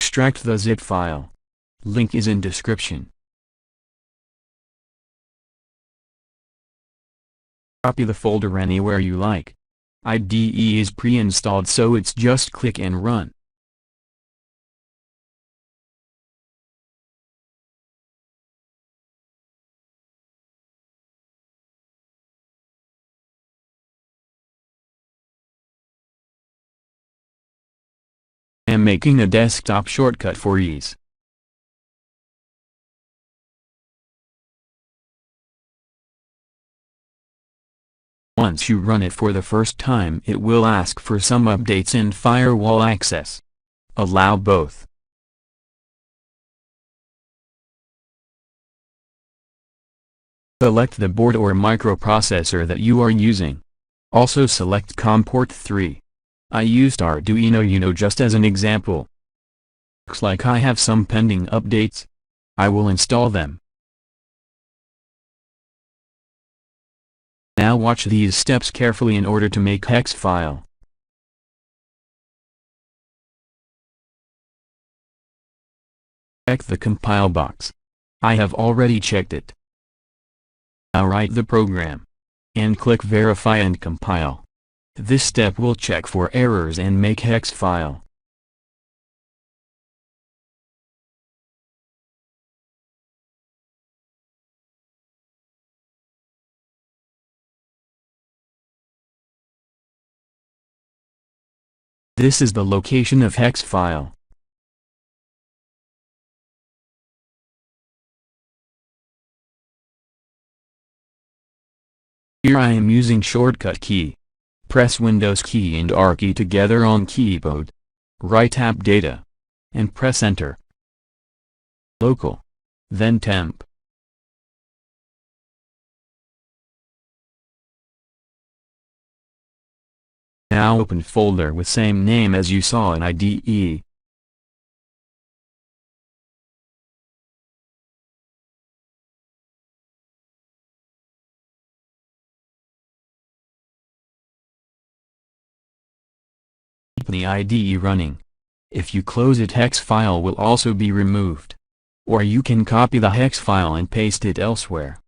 Extract the zip file. Link is in description. Copy the folder anywhere you like. IDE is pre-installed, so it's just click and run. I am making a desktop shortcut for ease. Once you run it for the first time, it will ask for some updates and firewall access. Allow both. Select the board or microprocessor that you are using. Also select COM port 3. I used Arduino UNO just as an example. Looks like I have some pending updates. I will install them. Now watch these steps carefully in order to make HEX file. Check the compile box. I have already checked it. Now write the program. And click verify and compile. This step will check for errors and make HEX file. This is the location of HEX file. Here I am using shortcut key. Press Windows key and R key together on keyboard. Right tap data. And press enter. Local. Then temp. Now open folder with same name as you saw in IDE. Keep the IDE running. If you close it, HEX file will also be removed. Or you can copy the HEX file and paste it elsewhere.